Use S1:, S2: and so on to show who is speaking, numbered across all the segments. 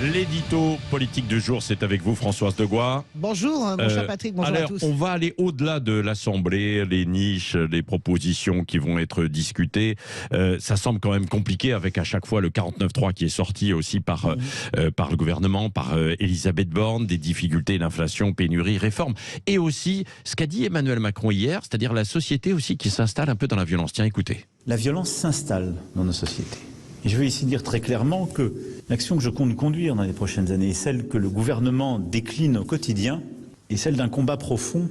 S1: L'édito politique du jour, c'est avec vous, Françoise Degois.
S2: Bonjour, mon cher Patrick, bonjour
S1: alors,
S2: à tous.
S1: On va aller au-delà de l'Assemblée, les niches, les propositions qui vont être discutées. Ça semble quand même compliqué avec à chaque fois le 49.3 qui est sorti aussi par le gouvernement, par Elisabeth Borne, des difficultés, l'inflation, pénurie, réforme. Et aussi ce qu'a dit Emmanuel Macron hier, c'est-à-dire la société aussi qui s'installe un peu dans la violence. Tiens, écoutez.
S3: La violence s'installe dans nos sociétés. Et je veux ici dire très clairement que l'action que je compte conduire dans les prochaines années est celle que le gouvernement décline au quotidien et celle d'un combat profond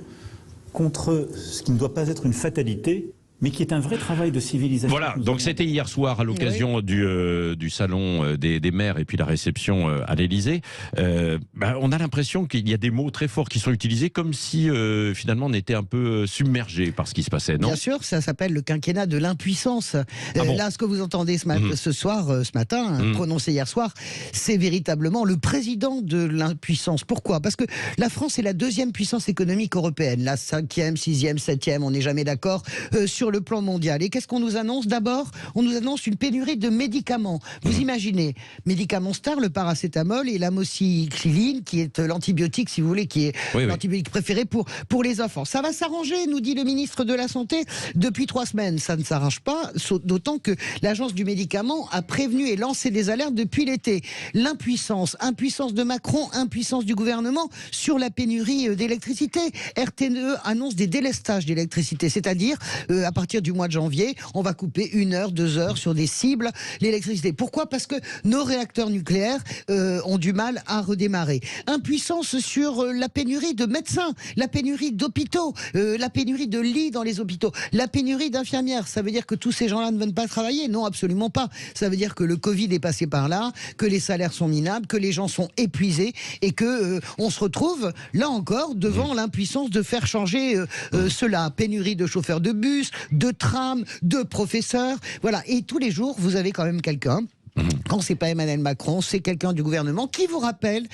S3: contre ce qui ne doit pas être une fatalité, mais qui est un vrai travail de civilisation.
S1: Voilà, donc c'était hier soir à l'occasion du salon des maires et puis la réception à l'Élysée. On a l'impression qu'il y a des mots très forts qui sont utilisés comme si finalement on était un peu submergé par ce qui se passait, non?
S2: Bien sûr, ça s'appelle le quinquennat de l'impuissance. Là, ce que vous entendez ce matin, prononcé hier soir, c'est véritablement le président de l'impuissance. Pourquoi? Parce que la France est la deuxième puissance économique européenne, la 5e, 6e, 7e, on n'est jamais d'accord sur le plan mondial. Et qu'est-ce qu'on nous annonce? D'abord, on nous annonce une pénurie de médicaments. Vous imaginez, médicaments stars, le paracétamol et l'amoxicilline, qui est l'antibiotique, si vous voulez, qui est l'antibiotique préféré pour les enfants. Ça va s'arranger, nous dit le ministre de la Santé, depuis 3 semaines. Ça ne s'arrange pas, d'autant que l'agence du médicament a prévenu et lancé des alertes depuis l'été. L'impuissance, impuissance de Macron, impuissance du gouvernement sur la pénurie d'électricité. RTE annonce des délestages d'électricité, c'est-à-dire à partir du mois de janvier, on va couper 1 heure, 2 heures sur des cibles l'électricité. Pourquoi? Parce que nos réacteurs nucléaires ont du mal à redémarrer. Impuissance sur la pénurie de médecins, la pénurie d'hôpitaux, la pénurie de lits dans les hôpitaux, la pénurie d'infirmières. Ça veut dire que tous ces gens-là ne veulent pas travailler? Non, absolument pas. Ça veut dire que le Covid est passé par là, que les salaires sont minables, que les gens sont épuisés et que on se retrouve là encore devant l'impuissance de faire changer cela. Pénurie de chauffeurs de bus, de trams, de professeurs, voilà. Et tous les jours, vous avez quand même quelqu'un. Quand c'est pas Emmanuel Macron, c'est quelqu'un du gouvernement qui vous rappelle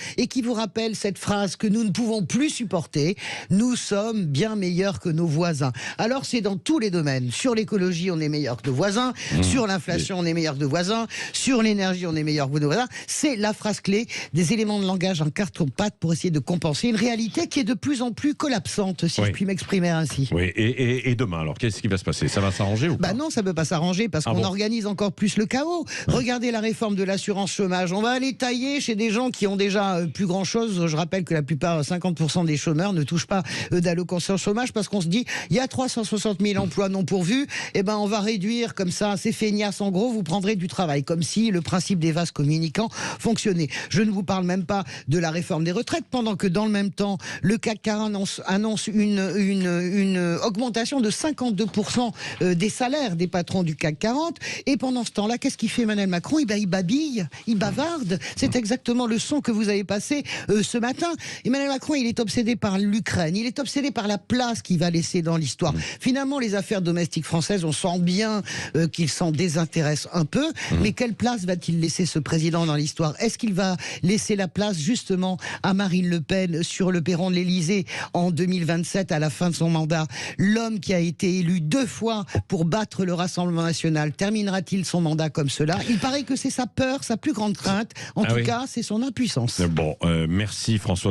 S2: cette phrase que nous ne pouvons plus supporter: nous sommes bien meilleurs que nos voisins. Alors c'est dans tous les domaines. Sur l'écologie, on est meilleur que nos voisins. Sur l'inflation, on est meilleur que nos voisins. Sur l'énergie, on est meilleur que nos voisins. C'est la phrase clé, des éléments de langage en carton-pâte pour essayer de compenser une réalité qui est de plus en plus collapsante, si je puis m'exprimer ainsi.
S1: Oui, et demain, alors qu'est-ce qui va se passer? Ça va s'arranger ou pas?
S2: Non, ça ne peut pas s'arranger parce qu'on organise encore plus le chaos. Regardez la réforme de l'assurance chômage. On va aller tailler chez des gens qui ont déjà plus grand chose. Je rappelle que la plupart, 50% des chômeurs ne touchent pas d'allocation chômage parce qu'on se dit, il y a 360 000 emplois non pourvus. On va réduire comme ça, c'est feignasse. En gros, vous prendrez du travail. Comme si le principe des vases communicants fonctionnait. Je ne vous parle même pas de la réforme des retraites pendant que dans le même temps, le CAC 40 annonce une augmentation de 52% des salaires des patrons du CAC 40. Et pendant ce temps-là, qu'est-ce qu'il fait Emmanuel Macron? Il babille, il bavarde. C'est exactement le son que vous avez passé ce matin. Emmanuel Macron, il est obsédé par l'Ukraine. Il est obsédé par la place qu'il va laisser dans l'histoire. Finalement, les affaires domestiques françaises, on sent bien qu'il s'en désintéresse un peu. Mais quelle place va-t-il laisser ce président dans l'histoire? Est-ce qu'il va laisser la place justement à Marine Le Pen sur le perron de l'Élysée en 2027 à la fin de son mandat? L'homme qui a été élu 2 fois pour battre le Rassemblement national, terminera-t-il son mandat comme cela? Il paraît que c'est sa peur, sa plus grande crainte. En tout cas, c'est son impuissance.
S1: Bon, merci Françoise.